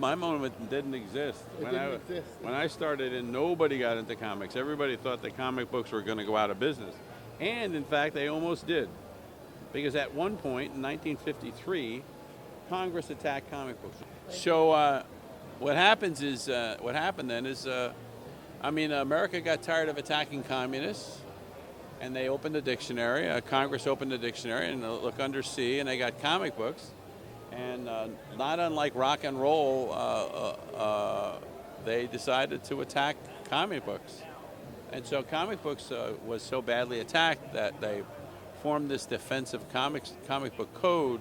My moment didn't exist. It didn't exist. When I started in, nobody got into comics. Everybody thought that comic books were going to go out of business. And in fact, they almost did. Because at one point in 1953, Congress attacked comic books. So what happened then is, America got tired of attacking communists, and they opened the dictionary. Congress opened the dictionary and look under C, and they got comic books. And not unlike rock and roll, they decided to attack comic books. And so comic books was so badly attacked that they formed this defensive comic book code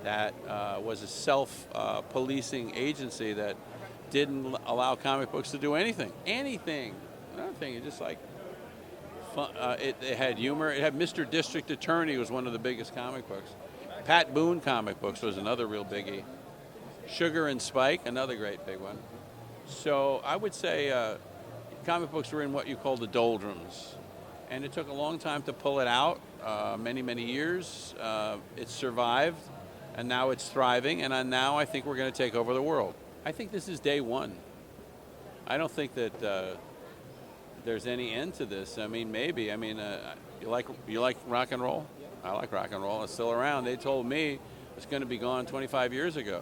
that was a self-policing agency that didn't allow comic books to do anything. Another thing, it's just like, it had humor. It had Mr. District Attorney was one of the biggest comic books. Pat Boone comic books was another real biggie. Sugar and Spike, another great big one. So I would say comic books were in what you call the doldrums. And it took a long time to pull it out, many, many years. It survived, and now it's thriving, and now I think we're going to take over the world. I think this is day one. I don't think that there's any end to this. I mean, maybe. You like rock and roll? I like rock and roll. It's still around. They told me it's going to be gone 25 years ago.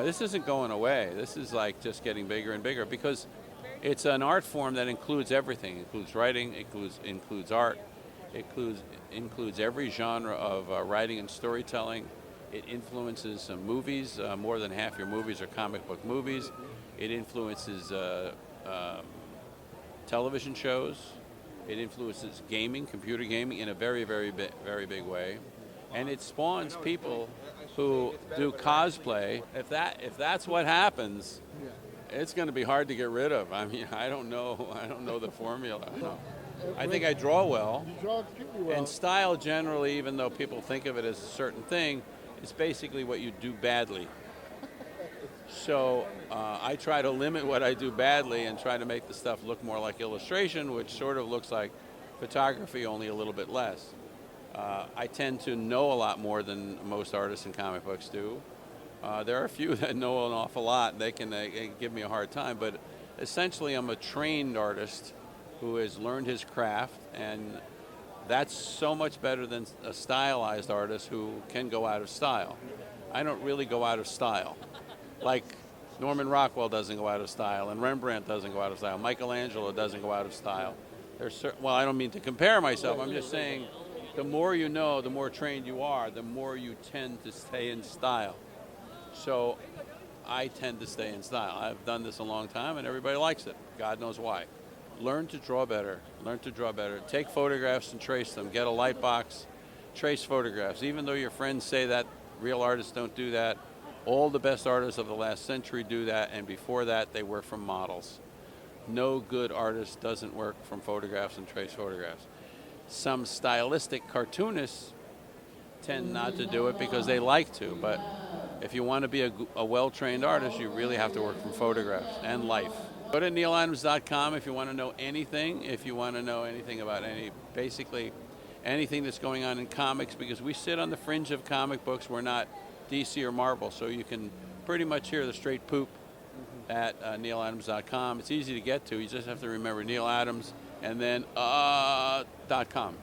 This isn't going away. This is like just getting bigger and bigger because it's an art form that includes everything. It includes writing, it includes art, it includes every genre of writing and storytelling. It influences movies. More than half your movies are comic book movies. It influences television shows. It influences gaming, computer gaming, in a very, very big way. And it spawns people who do cosplay. If that's what happens, it's going to be hard to get rid of. I mean, I don't know the formula. I think I draw well. You draw extremely well. And style generally, even though people think of it as a certain thing, it's basically what you do badly. So I try to limit what I do badly and try to make the stuff look more like illustration, which sort of looks like photography, only a little bit less. I tend to know a lot more than most artists in comic books do. There are a few that know an awful lot. They can give me a hard time, but essentially I'm a trained artist who has learned his craft, and that's so much better than a stylized artist who can go out of style. I don't really go out of style. Like Norman Rockwell doesn't go out of style, and Rembrandt doesn't go out of style. Michelangelo doesn't go out of style. I don't mean to compare myself. I'm just saying the more you know, the more trained you are, the more you tend to stay in style. So I tend to stay in style. I've done this a long time, and everybody likes it. God knows why. Learn to draw better. Learn to draw better. Take photographs and trace them. Get a light box. Trace photographs. Even though your friends say that real artists don't do that, all the best artists of the last century do that, and before that, they work from models. No good artist doesn't work from photographs and trace photographs. Some stylistic cartoonists tend not to do it because they like to, but if you want to be a well-trained artist, you really have to work from photographs and life. Go to nealadams.com if you want to know anything, about basically anything that's going on in comics, because we sit on the fringe of comic books. We're not DC or Marvel, so you can pretty much hear the straight poop at nealadams.com. It's easy to get to. You just have to remember Neal Adams and then .com.